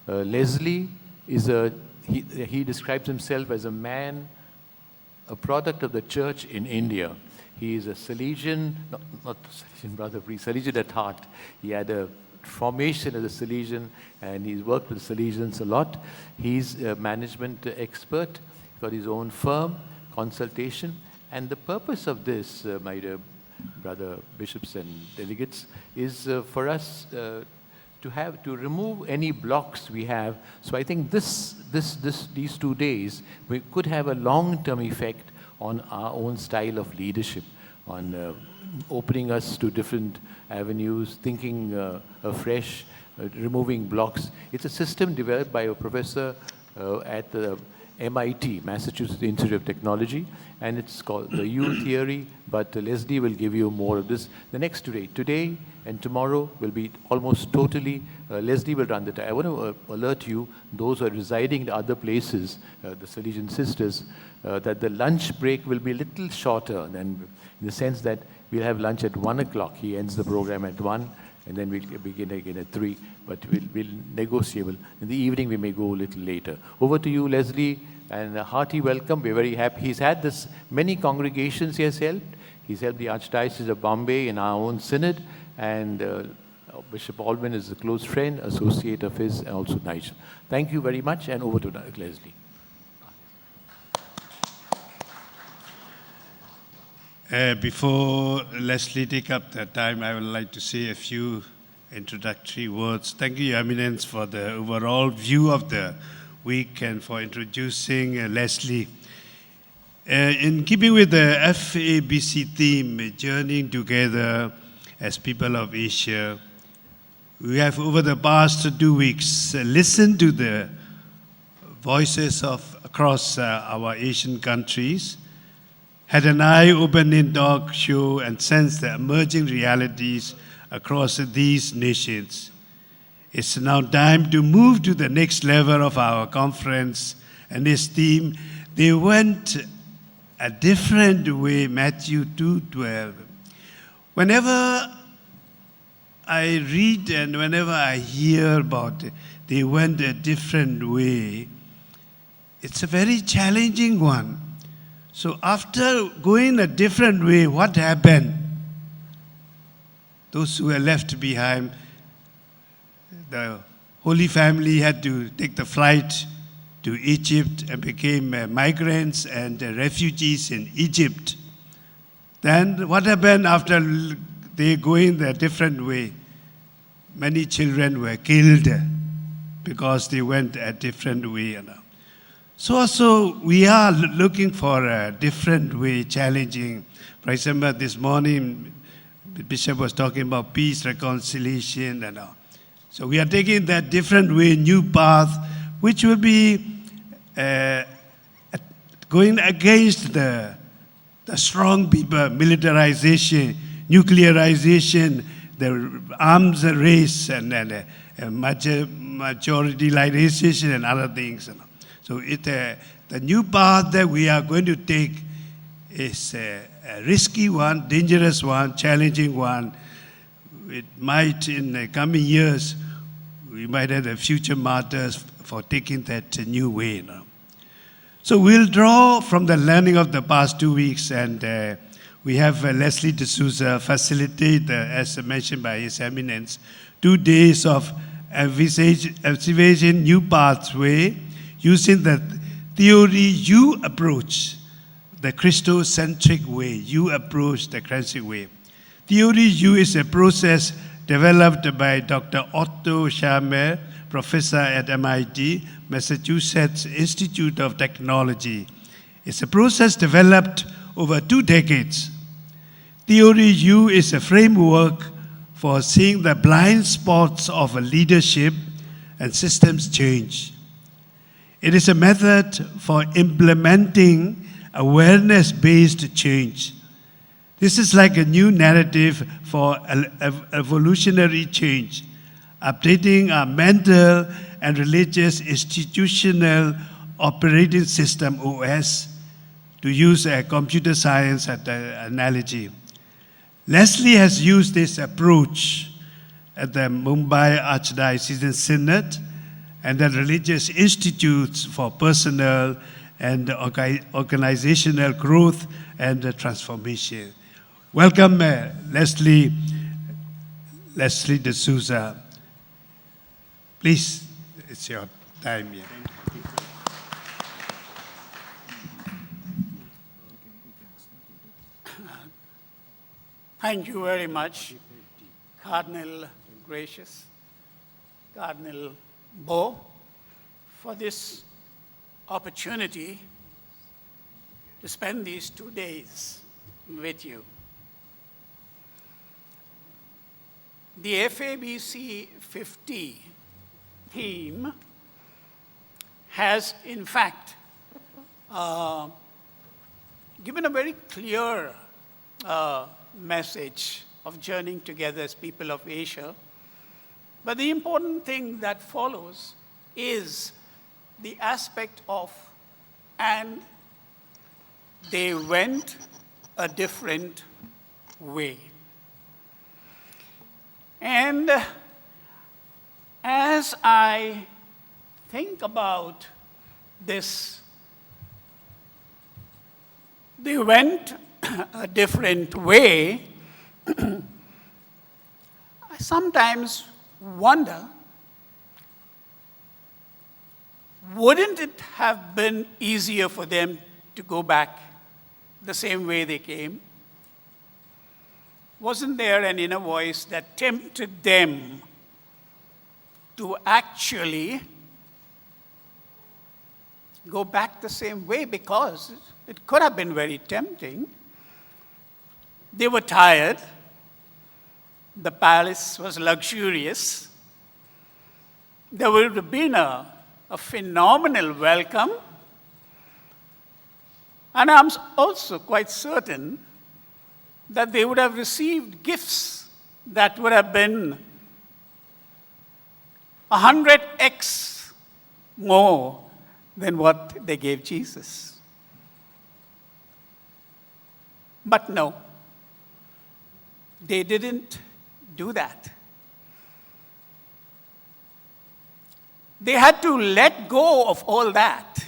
Leslie is he describes himself as a man, a product of the church in India. He is a Salesian, not Salesian brother priest, Salesian at heart. He had a formation as a Salesian, and he's worked with Salesians a lot. He's a management expert. He's got his own firm, consultation. And the purpose of this, my dear brother bishops and delegates, is for us to remove any blocks we have. So I think these 2 days, we could have a long-term effect on our own style of leadership, on opening us to different avenues, thinking afresh, removing blocks. It's a system developed by a professor at the MIT, Massachusetts Institute of Technology, and it's called the U theory, but Leslie will give you more of this the next 2 days. Today and tomorrow will be almost totally, Leslie will run the time. I want to alert you, those who are residing in other places, the Salesian sisters, that the lunch break will be a little shorter than, in the sense that we'll have lunch at 1 o'clock. He ends the program at 1, and then we'll begin again at 3, but we'll negotiable. In the evening, we may go a little later. Over to you, Leslie, and a hearty welcome. We're very happy. He's had this, many congregations he has helped. He's helped the Archdiocese of Bombay in our own synod, and Bishop Alwyn is a close friend, associate of his, and also Nigel. Thank you very much, and over to Leslie. Before Leslie take up the time, I would like to say a few introductory words. Thank you, Your Eminence, for the overall view of the week and for introducing Leslie. In keeping with the FABC theme, journeying together as people of Asia, we have over the past 2 weeks listened to the voices of across our Asian countries, had an eye-opening talk show, and sensed the emerging realities across these nations. It's now time to move to the next level of our conference, and this theme, they went a different way, Matthew 2:12. Whenever I read and whenever I hear about it, they went a different way, it's a very challenging one. So after going a different way, what happened? Those who were left behind, the Holy Family had to take the flight to Egypt and became migrants and refugees in Egypt. Then what happened after they going a different way? Many children were killed because they went a different way. So also we are looking for a different way, challenging. For example, this morning, the Bishop was talking about peace, reconciliation, and all. So we are taking that different way, new path, which will be going against the strong people, militarization, nuclearization, the arms race, and majoritarianism and other things. So the new path that we are going to take is a risky one, dangerous one, challenging one. It might, in the coming years, we might have the future martyrs for taking that new way. So we'll draw from the learning of the past 2 weeks, and we have Leslie D'Souza facilitate, as mentioned by His Eminence, 2 days of envisaging new pathway using the theory you approach, the Christocentric way. You approach the Christocentric way. Theory U is a process developed by Dr. Otto Scharmer, professor at MIT, Massachusetts Institute of Technology. It's a process developed over 2 decades. Theory U is a framework for seeing the blind spots of leadership and systems change. It is a method for implementing awareness-based change. This is like a new narrative for evolutionary change, updating our mental and religious institutional operating system, OS, to use a computer science analogy. Leslie has used this approach at the Mumbai Archdiocesan Synod and then religious institutes for personal and organizational growth and transformation. Welcome, Leslie D'Souza. Please, it's your time here. Thank you very much, Cardinal Gracious, Cardinal Bo, for this opportunity to spend these 2 days with you. The FABC 50 theme has, in fact, given a very clear message of journeying together as people of Asia. But the important thing that follows is the aspect of, and they went a different way. And as I think about this, they went a different way, I sometimes wonder, wouldn't it have been easier for them to go back the same way they came? Wasn't there an inner voice that tempted them to actually go back the same way? Because it could have been very tempting. They were tired. The palace was luxurious. There would have been a phenomenal welcome. And I'm also quite certain that they would have received gifts that would have been 100x more than what they gave Jesus. But no, they didn't do that. They had to let go of all that.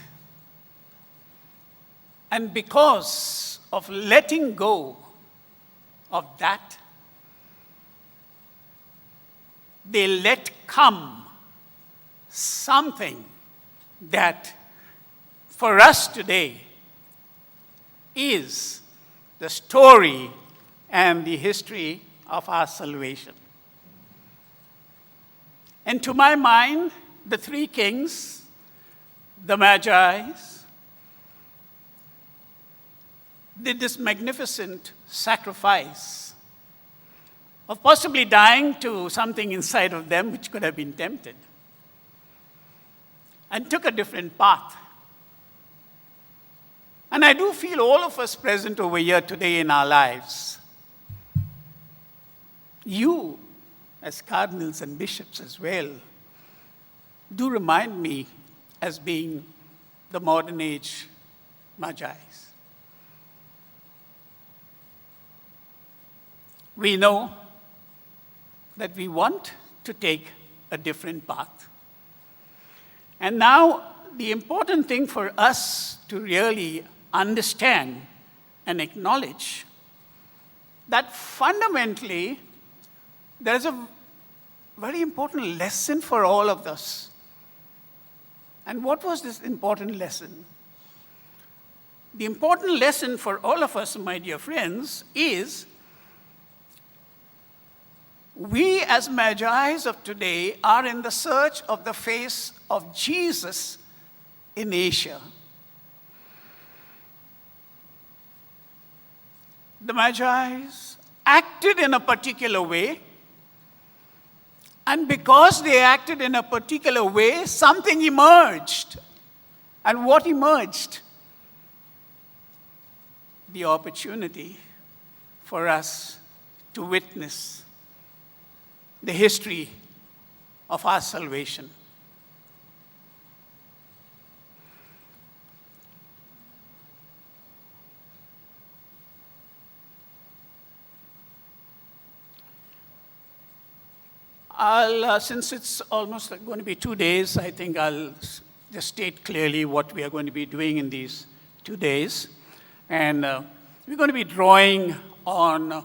And because of letting go of that, they let come something that for us today is the story and the history of our salvation. And to my mind, the three kings, the magis, did this magnificent sacrifice of possibly dying to something inside of them which could have been tempted, and took a different path. And I do feel all of us present over here today in our lives, you as cardinals and bishops as well, do remind me as being the modern age magis. We know that we want to take a different path. And now, the important thing for us to really understand and acknowledge that fundamentally, there's a very important lesson for all of us. And what was this important lesson? The important lesson for all of us, my dear friends, is we as magis of today are in the search of the face of Jesus in Asia. The magis acted in a particular way, and because they acted in a particular way, something emerged. And what emerged? The opportunity for us to witness the history of our salvation. Since it's almost going to be 2 days, I think I'll just state clearly what we are going to be doing in these 2 days. And we're going to be drawing on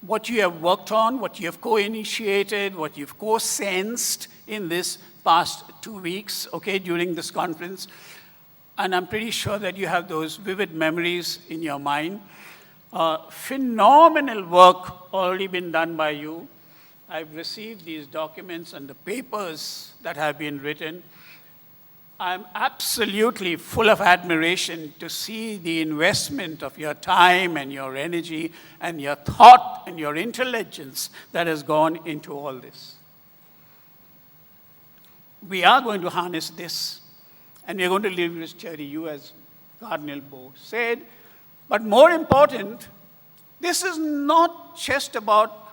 what you have worked on, what you have co-initiated, what you've co-sensed in this past 2 weeks, okay, during this conference. And I'm pretty sure that you have those vivid memories in your mind. Phenomenal work already been done by you. I've received these documents and the papers that have been written. I'm absolutely full of admiration to see the investment of your time and your energy and your thought and your intelligence that has gone into all this. We are going to harness this, and we're going to leave this charity, you as Cardinal Bo said. But more important, this is not just about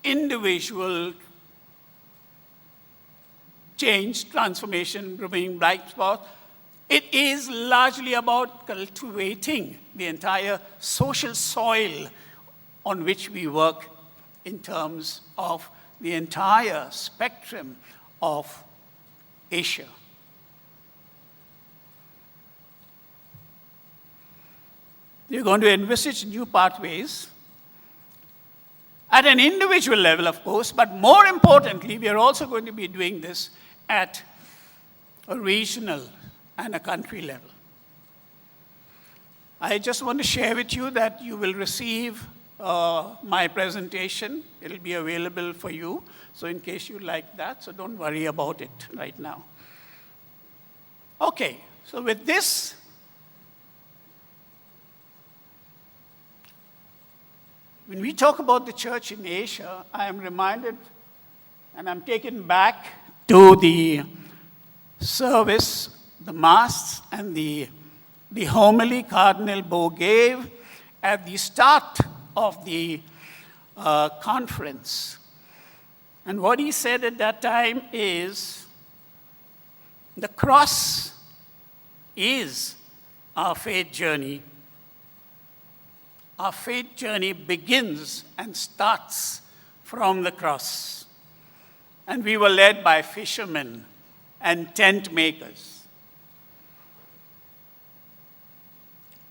individual change, transformation, removing blind spots. It is largely about cultivating the entire social soil on which we work in terms of the entire spectrum of Asia. We're going to envisage new pathways at an individual level, of course, but more importantly, we are also going to be doing this at a regional and a country level. I just want to share with you that you will receive my presentation. It'll be available for you, so in case you like that, so don't worry about it right now. Okay, so with this, when we talk about the church in Asia, I am reminded and I'm taken back to the service, the Mass, and the homily Cardinal Bo gave at the start of the conference. And what he said at that time is, the cross is our faith journey. Our faith journey begins and starts from the cross. And we were led by fishermen and tent makers.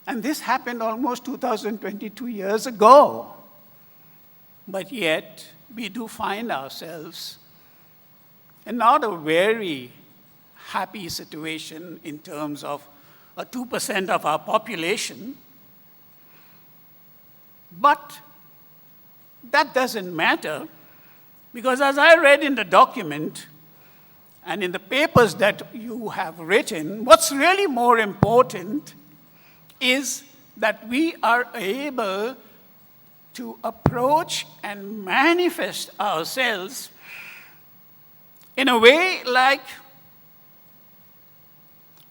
And this happened almost 2022 years ago. But yet, we do find ourselves in not a very happy situation in terms of 2% of our population. But that doesn't matter, because as I read in the document and in the papers that you have written, what's really more important is that we are able to approach and manifest ourselves in a way like,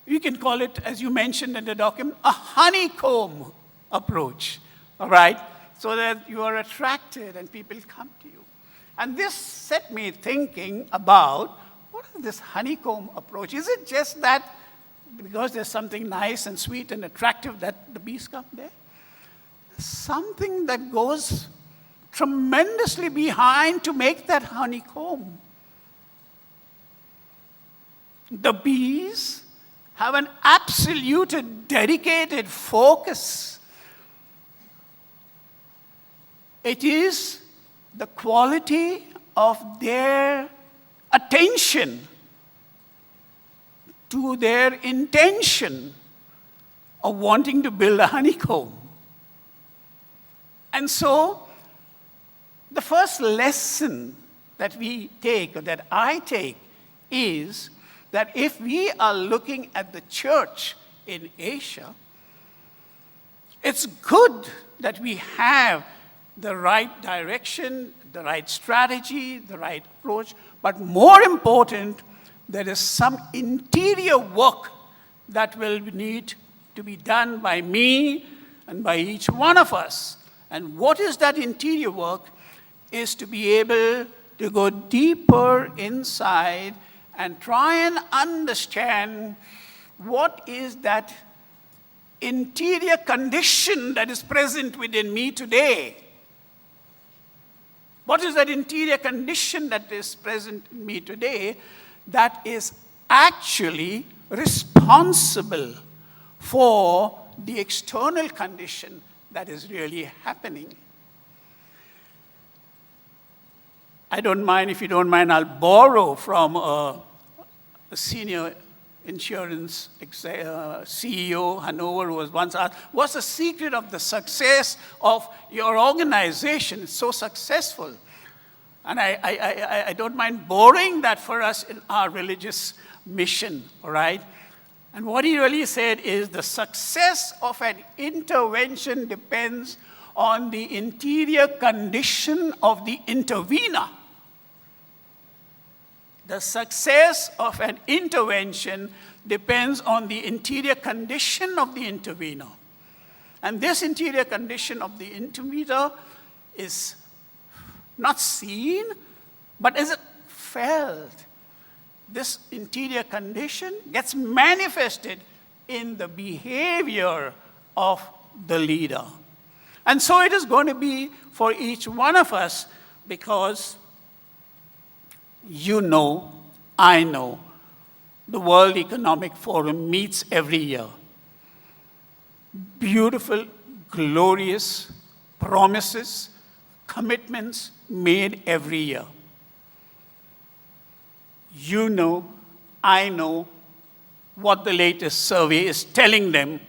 you can call it, as you mentioned in the document, a honeycomb approach, all right? So that you are attracted and people come to you. And this set me thinking about, what is this honeycomb approach? Is it just that because there's something nice and sweet and attractive that the bees come there? Something that goes tremendously behind to make that honeycomb. The bees have an absolute dedicated focus. It is the quality of their attention to their intention of wanting to build a honeycomb. And so, the first lesson that we take, or that I take, is that if we are looking at the church in Asia, it's good that we have the right direction, the right strategy, the right approach, but more important, there is some interior work that will need to be done by me and by each one of us. And what is that interior work? Is to be able to go deeper inside and try and understand what is that interior condition that is present within me today. What is that interior condition that is present in me today that is actually responsible for the external condition that is really happening? I don't mind, if you don't mind, I'll borrow from a senior insurance CEO, Hanover, who was once asked, what's the secret of the success of your organization? It's so successful. And I don't mind borrowing that for us in our religious mission, all right? And what he really said is the success of an intervention depends on the interior condition of the intervener. The success of an intervention depends on the interior condition of the intervener. And this interior condition of the intervener is not seen, but is felt. This interior condition gets manifested in the behavior of the leader. And so it is going to be for each one of us, because you know, I know, the World Economic Forum meets every year. Beautiful, glorious promises, commitments made every year. You know, I know what the latest survey is telling them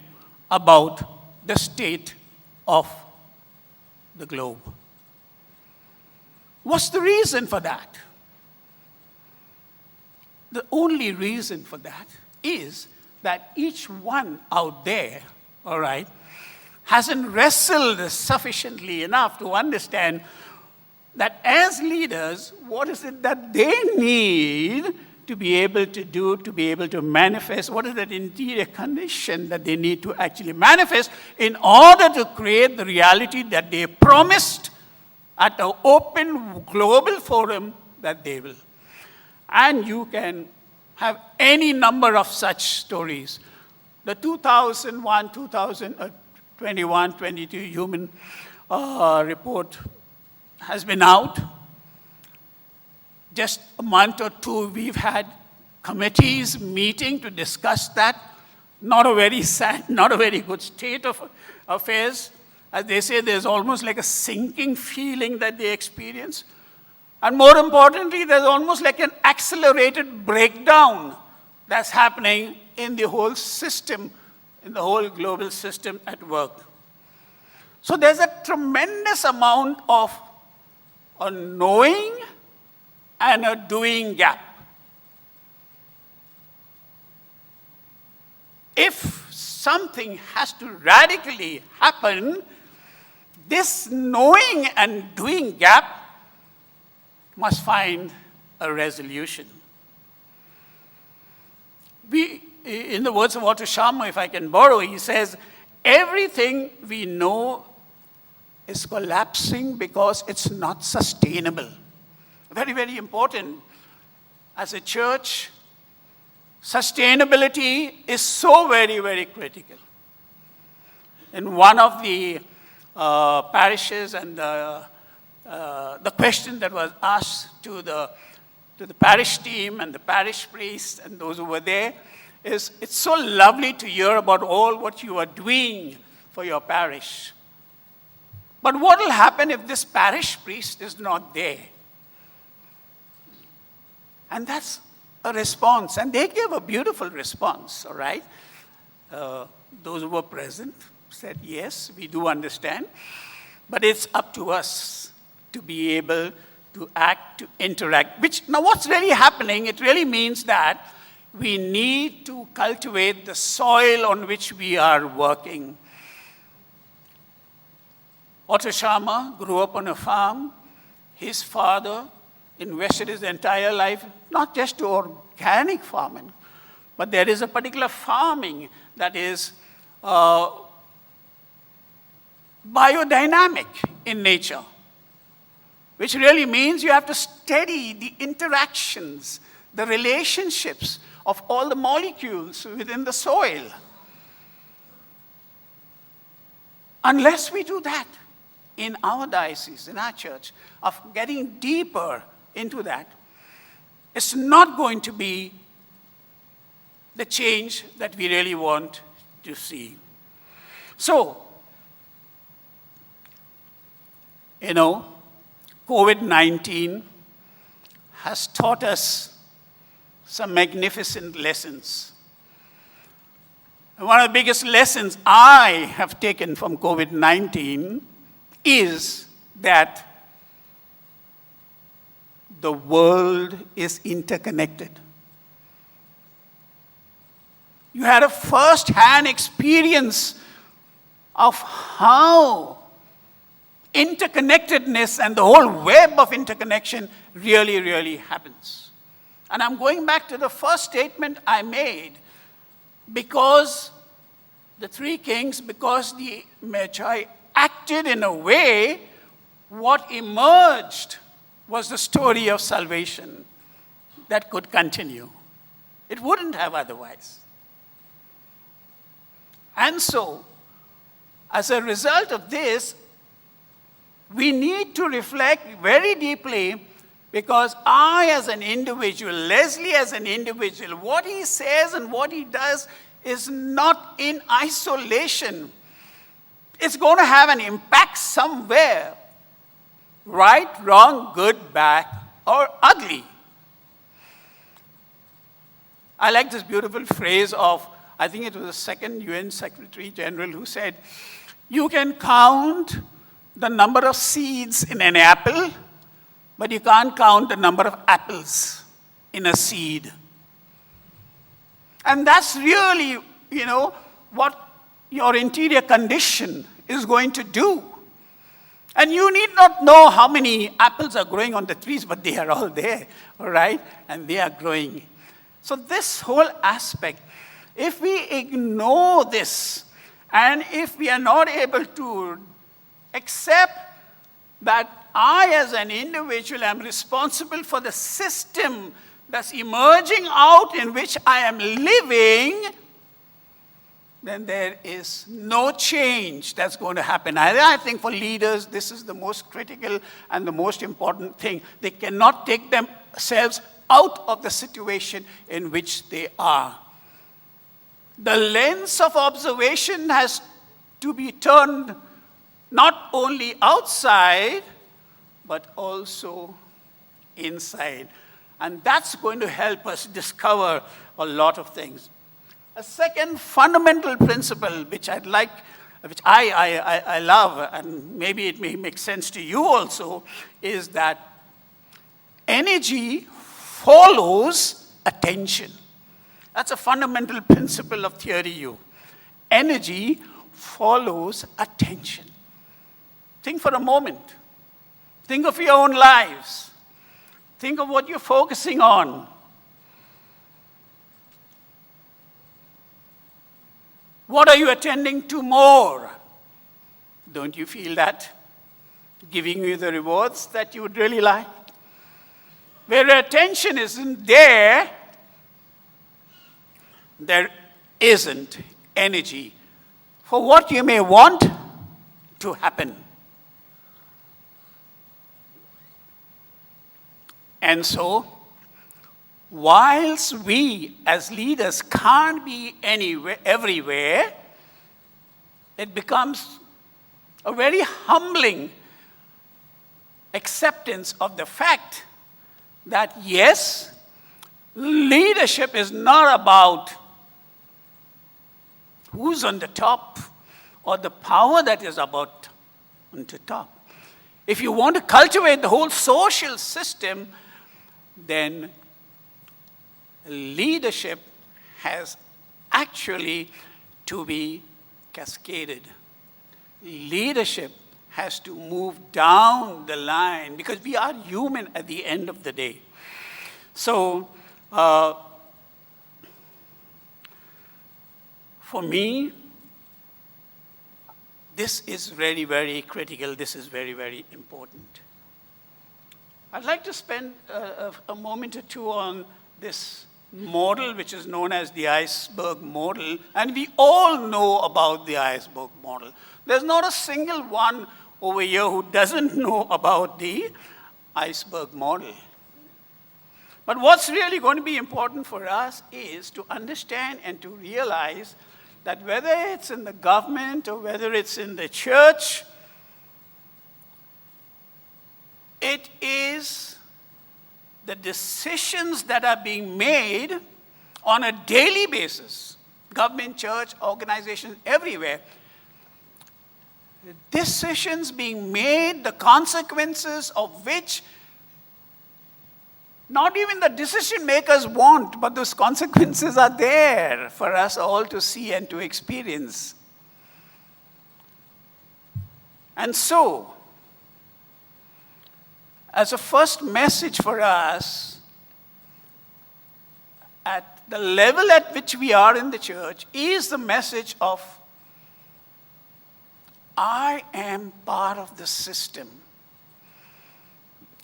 about the state of the globe. What's the reason for that? The only reason for that is that each one out there, all right, hasn't wrestled sufficiently enough to understand that as leaders, what is it that they need to be able to do, to be able to manifest? What is that interior condition that they need to actually manifest in order to create the reality that they promised at the open global forum that they will? And you can have any number of such stories. The 2001, 2021, 22 human report has been out. Just a month or two, we've had committees meeting to discuss that. Not a very sad, not a very good state of affairs. As they say, there's almost like a sinking feeling that they experience. And more importantly, there's almost like an accelerated breakdown that's happening in the whole system, in the whole global system at work. So there's a tremendous amount of a knowing and a doing gap. If something has to radically happen, this knowing and doing gap must find a resolution. In the words of Otto Scharmer, if I can borrow, he says, everything we know is collapsing because it's not sustainable. Very, very important. As a church, sustainability is so very, very critical. In one of the parishes, and the question that was asked to the parish team and the parish priest and those who were there is, it's so lovely to hear about all what you are doing for your parish. But what will happen if this parish priest is not there? And that's a response. And they gave a beautiful response, all right? Those who were present said, yes, we do understand. But it's up to us to be able to act, to interact. Now what's really happening, it really means that we need to cultivate the soil on which we are working. Otto Scharmer grew up on a farm. His father invested his entire life, not just to organic farming, but there is a particular farming that is biodynamic in nature, which really means you have to study the interactions, the relationships of all the molecules within the soil. Unless we do that, in our diocese, in our church, of getting deeper into that, it's not going to be the change that we really want to see. So, COVID-19 has taught us some magnificent lessons. And one of the biggest lessons I have taken from COVID-19 is that the world is interconnected. You had a first-hand experience of how interconnectedness and the whole web of interconnection really, really happens. And I'm going back to the first statement I made. Because the three kings, because the Magi acted in a way, what emerged was the story of salvation that could continue. It wouldn't have otherwise. And so, as a result of this, we need to reflect very deeply, because I as an individual, Leslie as an individual, what he says and what he does is not in isolation. It's going to have an impact somewhere. Right, wrong, good, bad, or ugly. I like this beautiful phrase of, I think it was the second UN Secretary General who said, you can count the number of seeds in an apple, but you can't count the number of apples in a seed. And that's really, what your interior condition is going to do. And you need not know how many apples are growing on the trees, but they are all there, all right? And they are growing. So this whole aspect, if we ignore this, and if we are not able to accept that I as an individual am responsible for the system that's emerging out in which I am living, then there is no change that's going to happen. I think for leaders, this is the most critical and the most important thing. They cannot take themselves out of the situation in which they are. The lens of observation has to be turned not only outside, but also inside. And that's going to help us discover a lot of things. A second fundamental principle which I love, and maybe it may make sense to you also, is that energy follows attention. That's a fundamental principle of theory U. Energy follows attention. Think for a moment. Think of your own lives. Think of what you're focusing on. What are you attending to more? Don't you feel that giving you the rewards that you would really like? Where attention isn't there, there isn't energy for what you may want to happen. And so, whilst we as leaders can't be anywhere, everywhere, it becomes a very humbling acceptance of the fact that yes, leadership is not about who's on the top or the power that is about on the top. If you want to cultivate the whole social system, then leadership has actually to be cascaded. Leadership has to move down the line because we are human at the end of the day. So, for me, this is very, very critical. This is very, very important. I'd like to spend a moment or two on this model, which is known as the iceberg model. And we all know about the iceberg model. There's not a single one over here who doesn't know about the iceberg model. But what's really going to be important for us is to understand and to realize that whether it's in the government or whether it's in the church, it is the decisions that are being made on a daily basis, government, church, organizations, everywhere. Decisions being made, the consequences of which not even the decision makers want, but those consequences are there for us all to see and to experience. And so, as a first message for us, at the level at which we are in the church, is the message of, I am part of the system.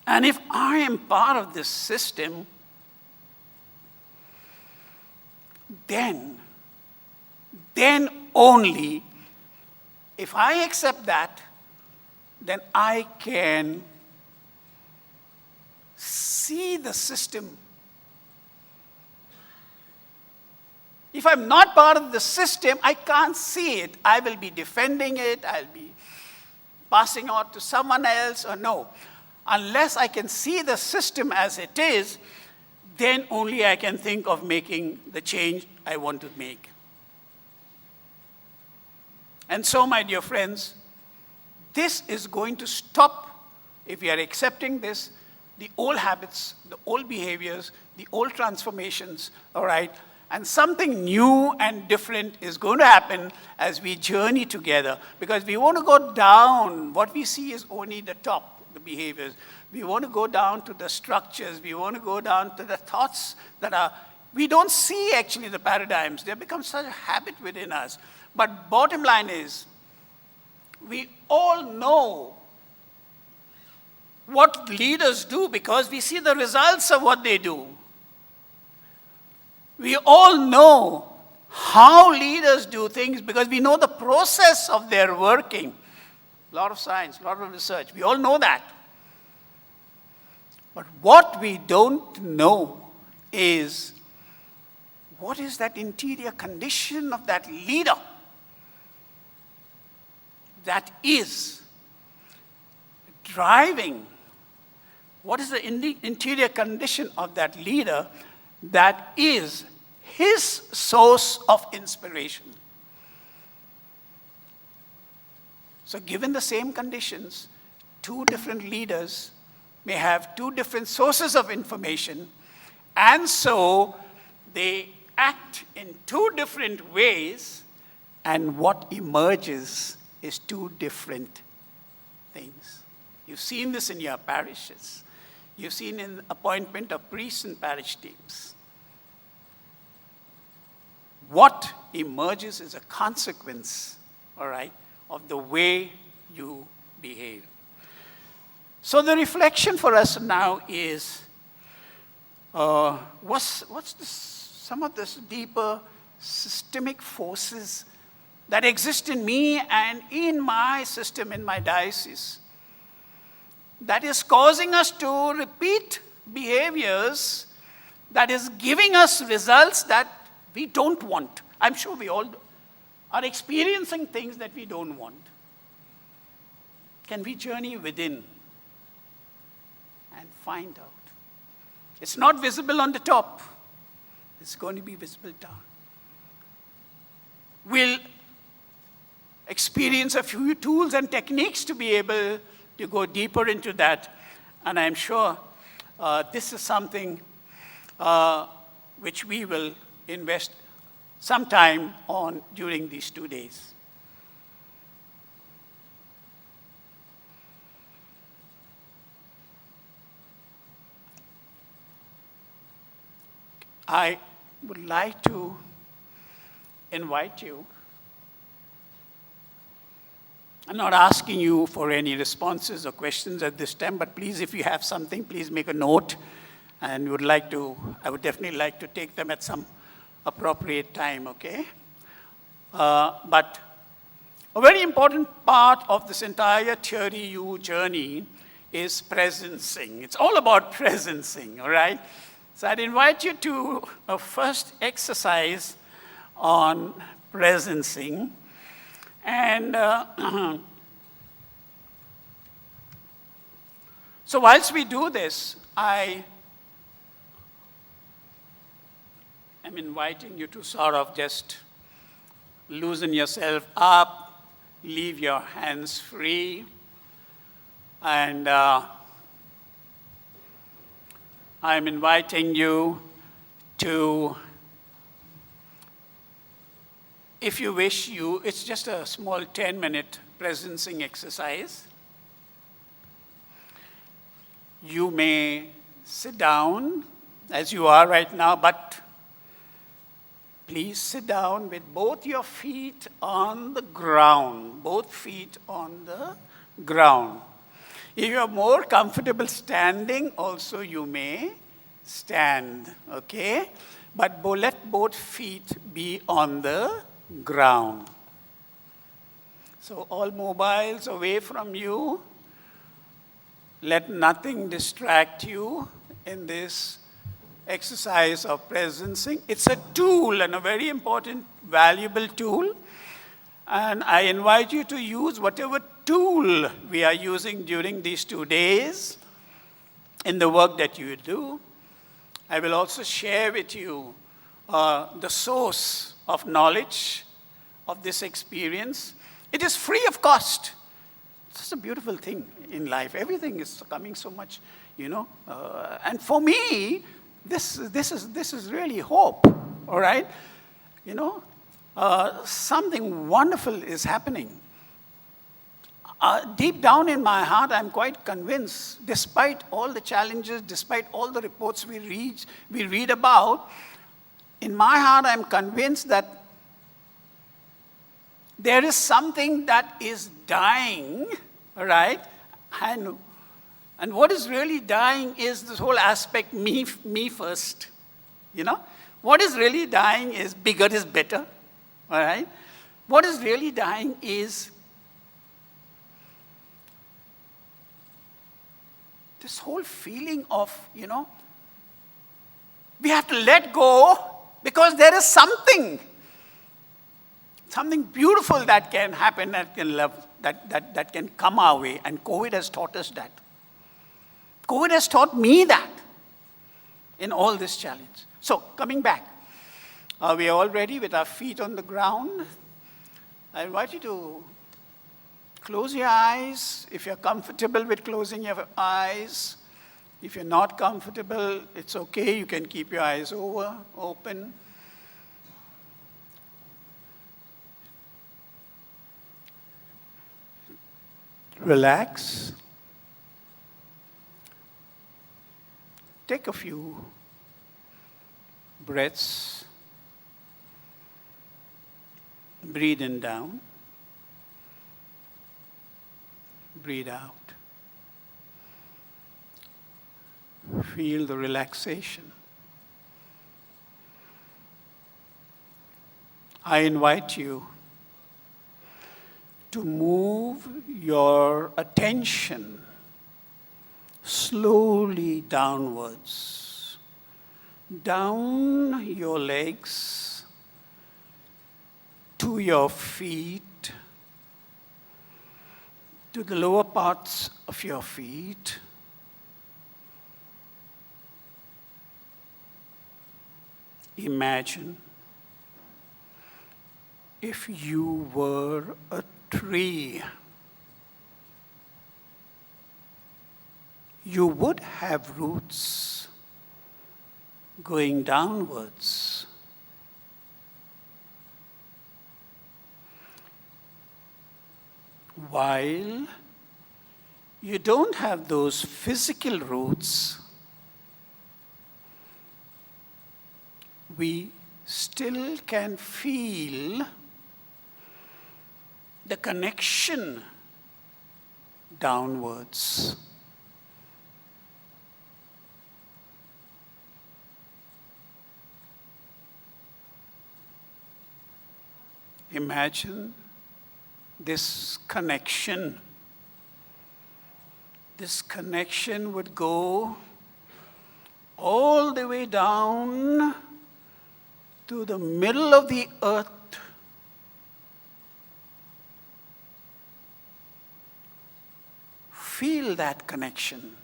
And if I am part of this system, then only, if I accept that, then I can see the system. If I'm not part of the system, I can't see it. I will be defending it, I'll be passing on to someone else, or no. Unless I can see the system as it is, then only I can think of making the change I want to make. And so, my dear friends, this is going to stop, if we are accepting this, the old habits, the old behaviors, the old transformations, all right? And something new and different is going to happen as we journey together, because we want to go down. What we see is only the top, the behaviors. We want to go down to the structures. We want to go down to the thoughts that are, we don't see actually the paradigms. They become such a habit within us. But bottom line is, we all know what leaders do because we see the results of what they do. We all know how leaders do things because we know the process of their working. A lot of science, a lot of research. We all know that. But what we don't know is, what is that interior condition of that leader that is driving? What is the interior condition of that leader that is his source of inspiration? So given the same conditions, two different leaders may have two different sources of information, and so they act in two different ways, and what emerges is two different things. You've seen this in your parishes. You've seen in appointment of priests and parish teams. What emerges is a consequence, all right, of the way you behave. So the reflection for us now is, what's some of this deeper systemic forces that exist in me and in my system, in my diocese, that is causing us to repeat behaviors, that is giving us results that we don't want. I'm sure we all are experiencing things that we don't want. Can we journey within and find out? It's not visible on the top. It's going to be visible down. We'll experience a few tools and techniques to be able to go deeper into that. And I'm sure this is something which we will invest some time on during these 2 days. I would like to invite you. I'm not asking you for any responses or questions at this time, but please, if you have something, please make a note. And I would definitely like to take them at some appropriate time, okay? But A very important part of this entire Theory U journey is presensing. It's all about presensing, all right? So I'd invite you to a first exercise on presensing. And so whilst we do this, I am inviting you to sort of just loosen yourself up, leave your hands free, and I'm inviting you to, if you wish, it's just a small 10-minute presensing exercise. You may sit down as you are right now, but please sit down with both your feet on the ground, both feet on the ground. If you are more comfortable standing, also you may stand, okay? But let both feet be on the ground. So all mobiles away from you. Let nothing distract you in this exercise of presensing. It's a tool, and a very important, valuable tool. And I invite you to use whatever tool we are using during these 2 days in the work that you do. I will also share with you the source of knowledge of this experience. It is free of cost. It's a beautiful thing in life. Everything is coming so much, and for me, this is really hope, all right? Something wonderful is happening. Deep down in my heart, I'm quite convinced, despite all the challenges, despite all the reports we read about, in my heart, I'm convinced that there is something that is dying, all right? And what is really dying is this whole aspect, me first, What is really dying is bigger is better, all right? What is really dying is this whole feeling of, we have to let go because there is something beautiful that can happen, that can come our way. And COVID has taught us that. COVID has taught me that in all this challenge. So, coming back, we are all ready with our feet on the ground. I invite you to close your eyes if you're comfortable with closing your eyes. If you're not comfortable, it's okay. You can keep your eyes open. Relax. Take a few breaths. Breathe in down. Breathe out. Feel the relaxation. I invite you to move your attention slowly downwards, down your legs, to your feet, to the lower parts of your feet. Imagine if you were a tree. You would have roots going downwards. While you don't have those physical roots, we still can feel the connection downwards. Imagine this connection. This connection would go all the way down to the middle of the earth. Feel that connection.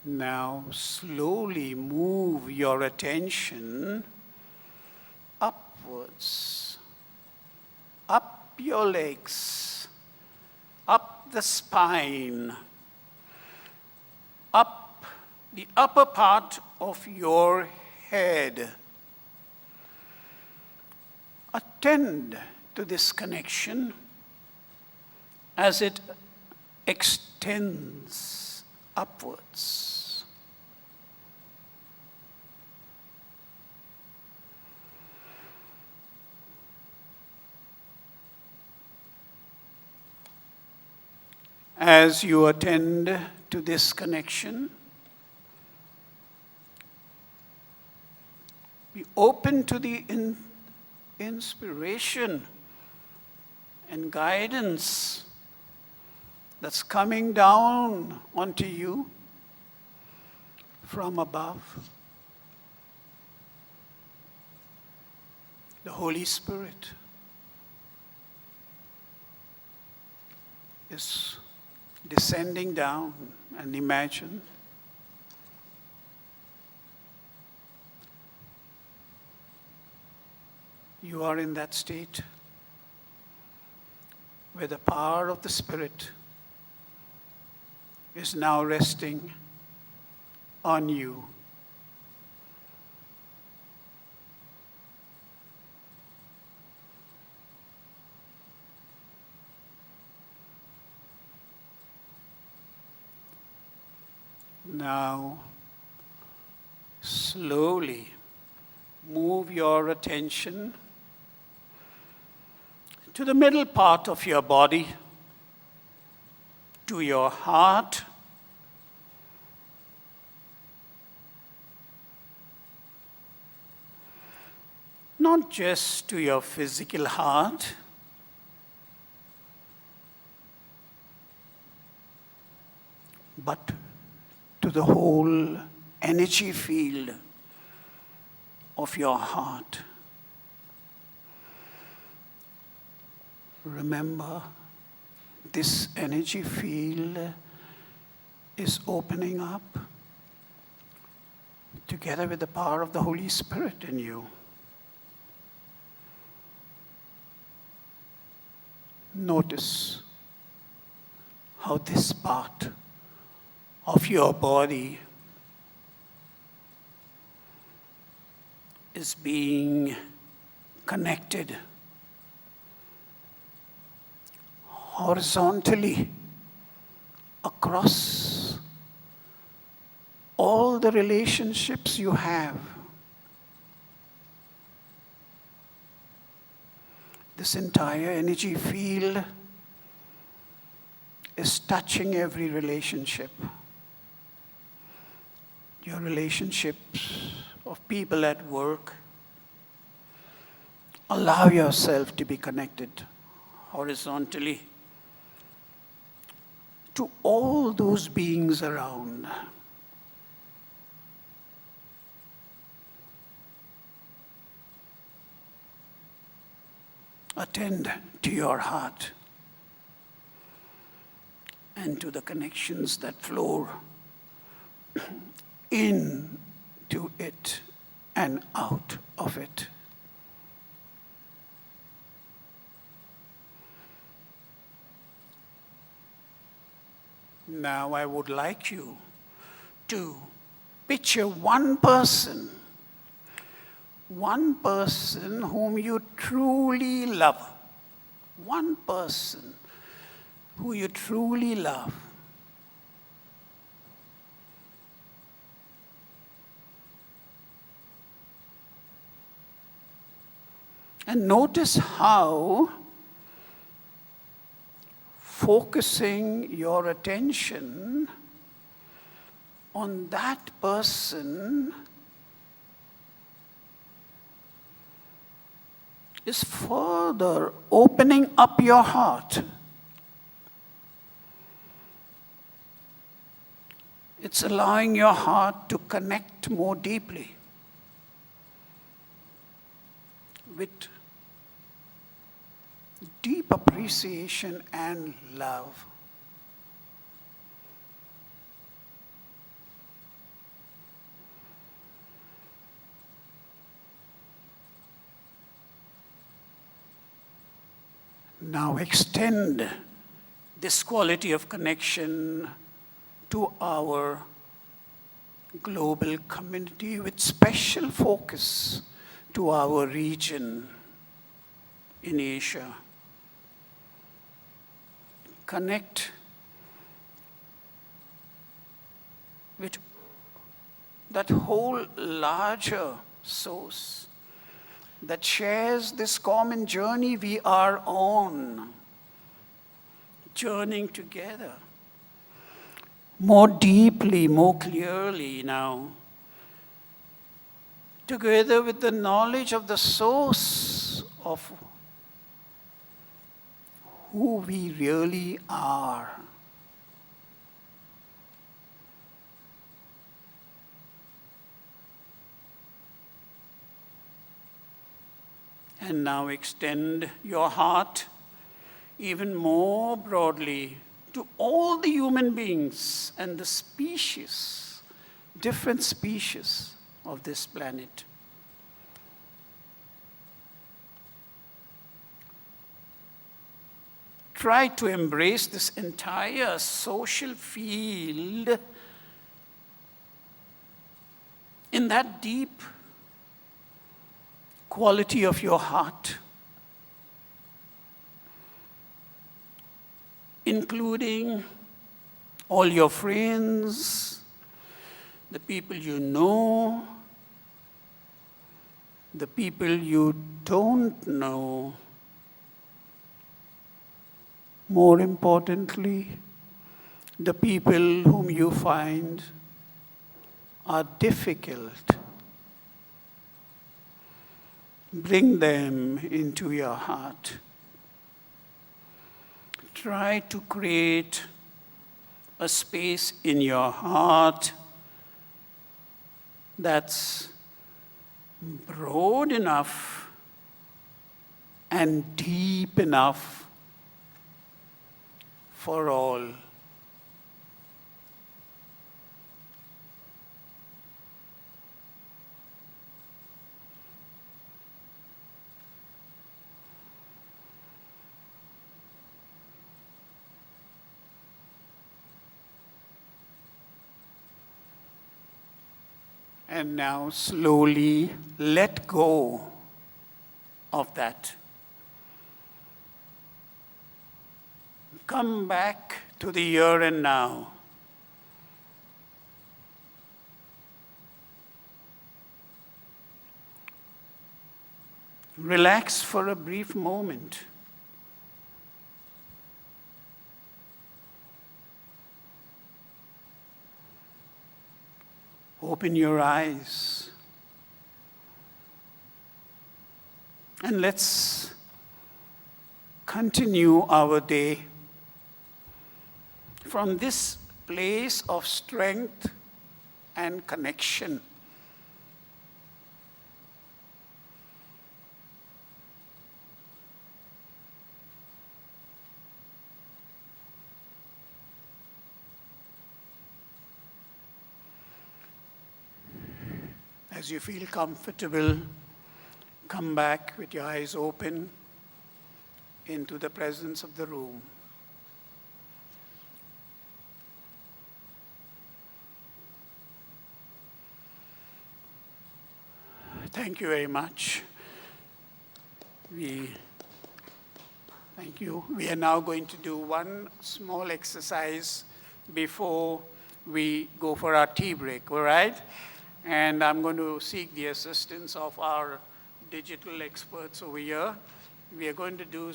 Now slowly move your attention upwards, up your legs, up the spine, up the upper part of your head. Attend to this connection as it extends upwards. As you attend to this connection, be open to the inspiration and guidance that's coming down onto you from above. The Holy Spirit is descending down, and imagine you are in that state where the power of the Spirit is now resting on you. Now, slowly move your attention to the middle part of your body, to your heart, not just to your physical heart, but to the whole energy field of your heart. Remember, this energy field is opening up together with the power of the Holy Spirit in you. Notice how this part of your body is being connected horizontally across all the relationships you have. This entire energy field is touching every relationship. Your relationships of people at work. Allow yourself to be connected horizontally to all those beings around. Attend to your heart and to the connections that flow into it and out of it. Now I would like you to picture one person whom you truly love. One person who you truly love. And notice how focusing your attention on that person is further opening up your heart. It's allowing your heart to connect more deeply with deep appreciation and love. Now extend this quality of connection to our global community with special focus to our region in Asia. Connect with that whole larger source that shares this common journey we are on, journeying together more deeply, more clearly now, together with the knowledge of the source of who we really are. And now extend your heart even more broadly to all the human beings and the species, different species of this planet. Try to embrace this entire social field in that deep quality of your heart, including all your friends, the people you know, the people you don't know. More importantly, the people whom you find are difficult. Bring them into your heart. Try to create a space in your heart that's broad enough and deep enough for all. And now slowly let go of that. Come back to the here and now. Relax for a brief moment. Open your eyes. And let's continue our day from this place of strength and connection. As you feel comfortable, come back with your eyes open into the presence of the room. Thank you very much. Thank you. We are now going to do one small exercise before we go for our tea break, all right? And I'm going to seek the assistance of our digital experts over here. We are going to do,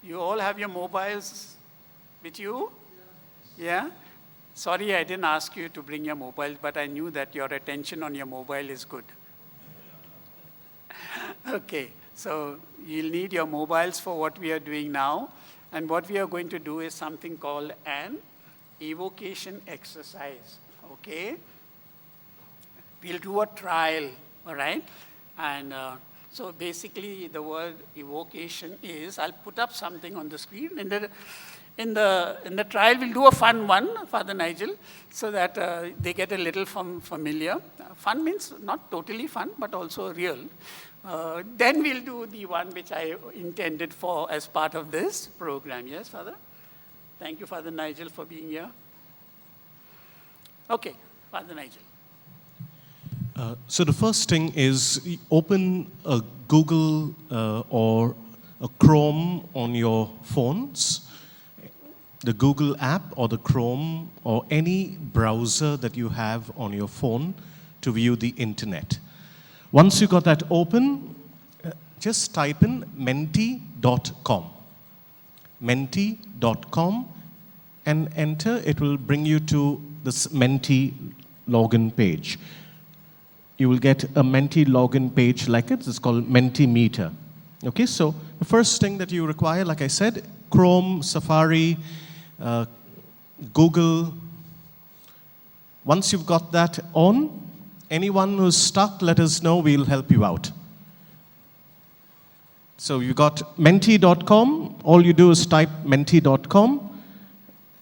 you all have your mobiles With you? Yeah? Sorry, I didn't ask you to bring your mobile, but I knew that your attention on your mobile is good. Okay, so you'll need your mobiles for what we are doing now. And what we are going to do is something called an evocation exercise, okay? We'll do a trial, all right? And so basically the word evocation is, I'll put up something on the screen. In the trial, we'll do a fun one, Father Nigel, so that they get a little familiar. Fun means not totally fun, but also real. Then we'll do the one which I intended for as part of this program. Yes, Father? Thank you, Father Nigel, for being here. Okay, Father Nigel. So the first thing is open a Google or a Chrome on your phones, the Google app or the Chrome or any browser that you have on your phone to view the internet. Once you got that open, just type in menti.com. Menti.com and enter. It will bring you to this Menti login page. You will get a Menti login page like it. It's called Mentimeter. Okay, so the first thing that you require, like I said, Chrome, Safari, Google. Once you've got that on, anyone who's stuck, let us know, we'll help you out. So you got menti.com, all you do is type menti.com,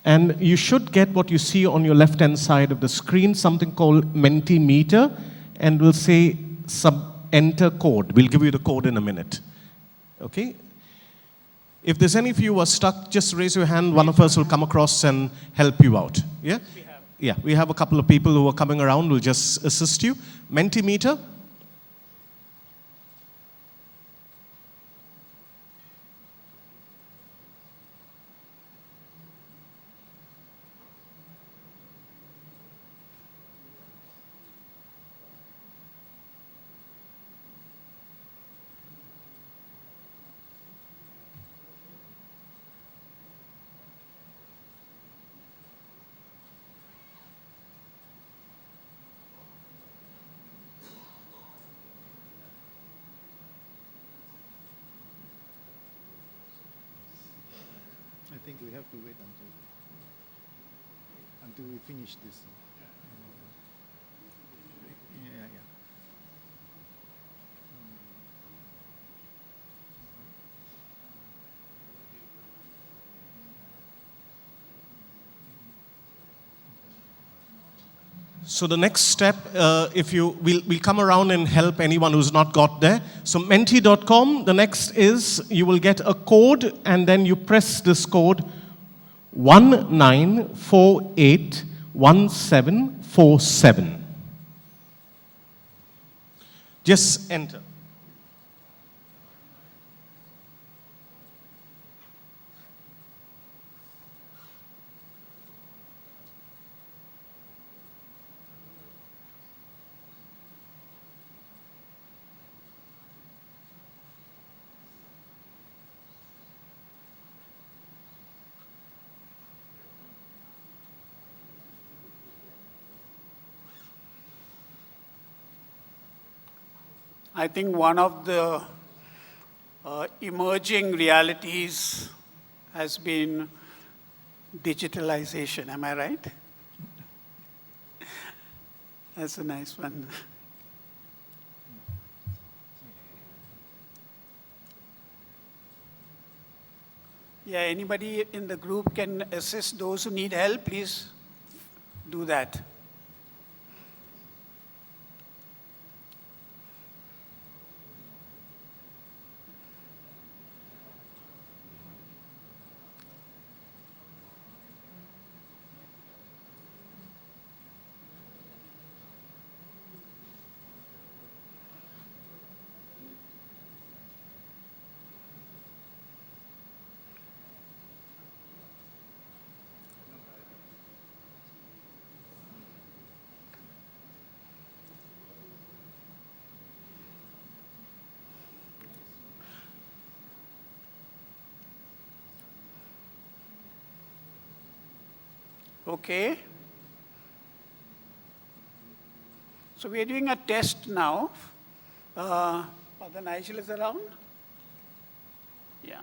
and you should get what you see on your left-hand side of the screen, something called Mentimeter, and we'll say enter code. We'll give you the code in a minute. Okay? If there's any of you who are stuck, just raise your hand. One of us will come across and help you out. Yeah? Yeah, we have a couple of people who are coming around who will just assist you. Mentimeter. I think we have to wait until we finish this. Yeah. So the next step, we'll come around and help anyone who's not got there. So menti.com, the next is you will get a code and then you press this code 19481747. Just enter. I think one of the emerging realities has been digitalization. Am I right? That's a nice one. Yeah, anybody in the group can assist those who need help, please do that. Okay. So we are doing a test now. Father Nigel is around? Yeah.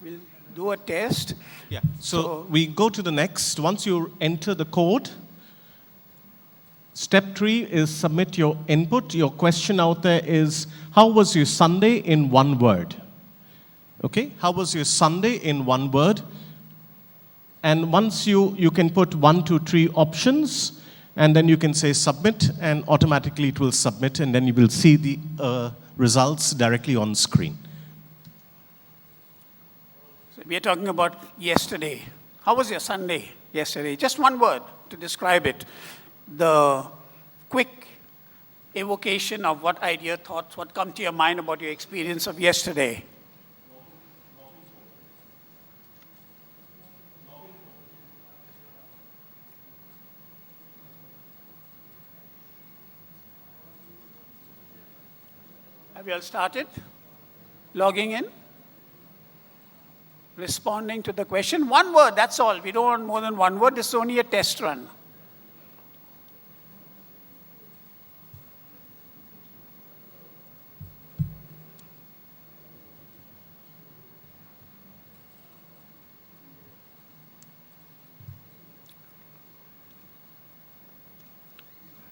We'll do a test. Yeah. So we go to the next. Once you enter the code, step 3 is submit your input. Your question out there is, how was your Sunday in one word? Okay? How was your Sunday in one word? And once you can put 1, 2, 3 options, and then you can say submit, and automatically it will submit, and then you will see the results directly on screen. So we are talking about yesterday. How was your Sunday yesterday? Just one word to describe it. The quick evocation of what idea, thoughts, what come to your mind about your experience of yesterday. Have you all started logging in? Responding to the question? One word, that's all. We don't want more than one word. This is only a test run.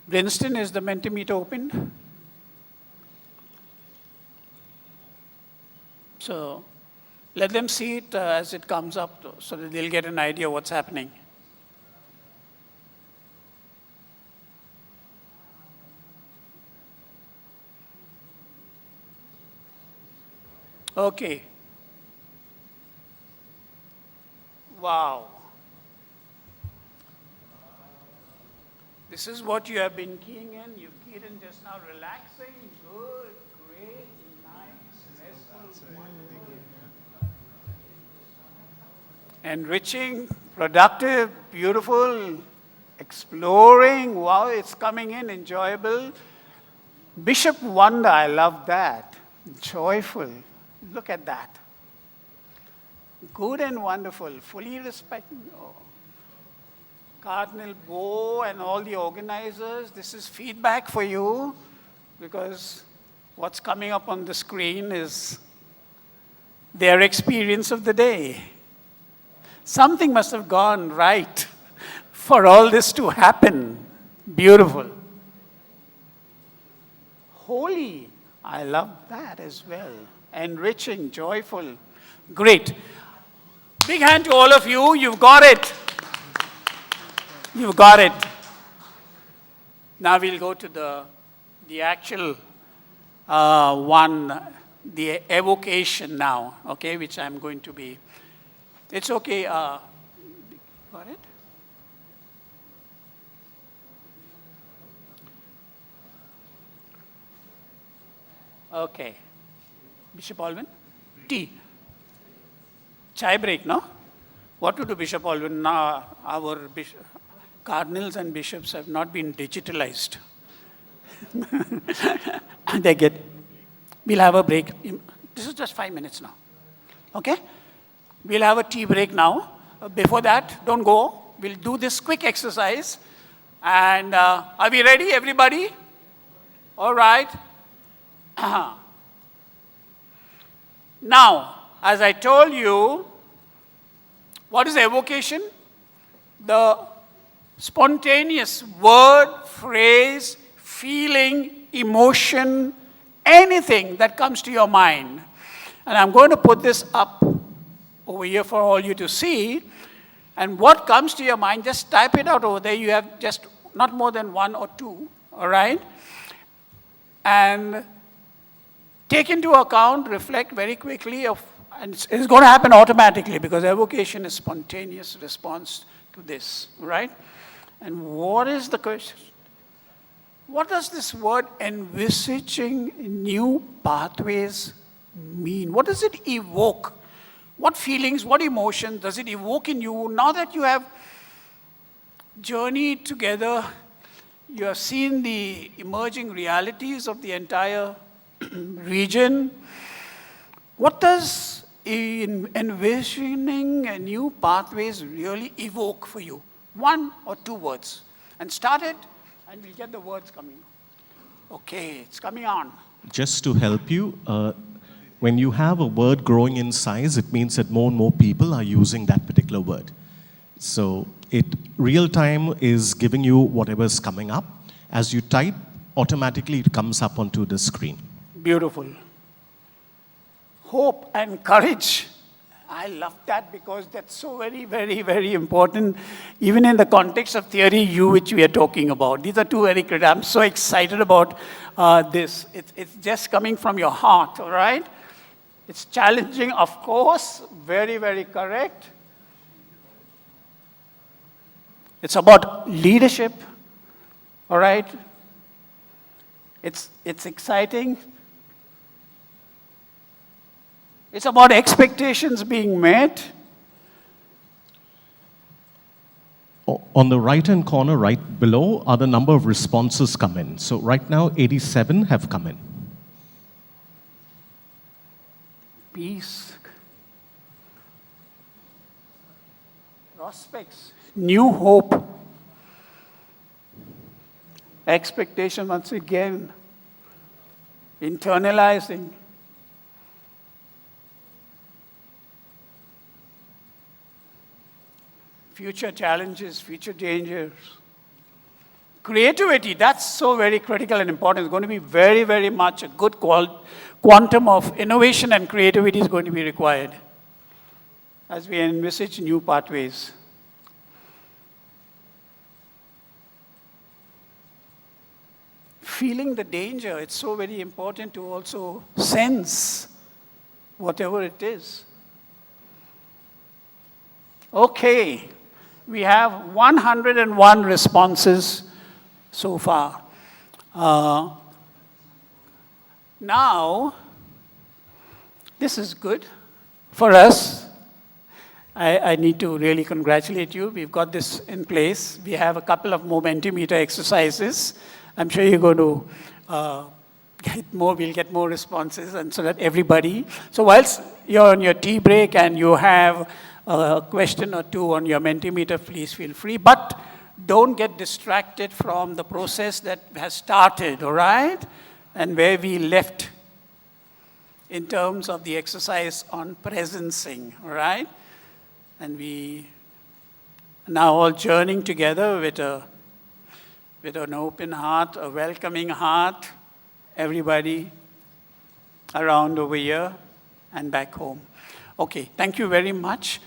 Princeton, is the Mentimeter opened? So let them see it as it comes up so that they'll get an idea what's happening. Okay. Wow. This is what you have been keying in. You've keyed in just now. Relaxing, good, great, nice, restful, wonderful. Enriching, productive, beautiful, exploring. Wow, it's coming in, enjoyable. Bishop Wonder, I love that. Joyful. Look at that. Good and wonderful, fully respecting. Oh. Cardinal Bo and all the organizers, this is feedback for you, because what's coming up on the screen is their experience of the day. Something must have gone right for all this to happen. Beautiful. Holy, I love that as well. Enriching, joyful. Great. Big hand to all of you. You've got it. You've got it. Now we'll go to the actual one, the evocation now, okay, which I'm going to be. It's okay. Got it? Okay. Bishop Alvin? Tea. Chai break, no? What to do, Bishop Alvin? Our cardinals and bishops have not been digitalized. We'll have a break. This is just 5 minutes now. Okay? We'll have a tea break now. Before that, don't go. We'll do this quick exercise. And are we ready, everybody? All right. Now, as I told you, what is evocation? The spontaneous word, phrase, feeling, emotion, anything that comes to your mind. And I'm going to put this up over here for all you to see. And what comes to your mind, just type it out over there. You have just not more than 1 or 2, all right? And take into account, reflect very quickly of, and it's going to happen automatically because evocation is spontaneous response to this, right? And what is the question? What does this word envisaging new pathways mean? What does it evoke? What feelings, what emotions does it evoke in you now that you have journeyed together, you have seen the emerging realities of the entire region? What does envisioning new pathways really evoke for you? 1 or 2 words. And start it, and we'll get the words coming. Okay, it's coming on. Just to help you, when you have a word growing in size, it means that more and more people are using that particular word. So real time is giving you whatever's coming up. As you type, automatically it comes up onto the screen. Beautiful. Hope and courage. I love that because that's so very, very, very important, even in the context of theory U, which we are talking about. These are two very critical. I'm so excited about this. It's just coming from your heart, all right? It's challenging, of course, very, very correct. It's about leadership, all right? It's exciting. It's about expectations being met. On the right-hand corner, right below, are the number of responses come in. So right now, 87 have come in. Peace. Prospects. New hope. Expectation, once again. Internalizing. Future challenges, future dangers. Creativity, that's so very critical and important. It's going to be very, very much a good quantum of innovation and creativity is going to be required as we envisage new pathways. Feeling the danger, it's so very important to also sense whatever it is. Okay. We have 101 responses so far. Now, this is good for us. I need to really congratulate you. We've got this in place. We have a couple of Momentimeter exercises. I'm sure you're going to we'll get more responses, and so that everybody. So whilst you're on your tea break and you have a question or two on your Mentimeter, please feel free. But don't get distracted from the process that has started, all right? And where we left in terms of the exercise on presensing, all right? And we are now all journeying together with an open heart, a welcoming heart, everybody around over here and back home. Okay, thank you very much.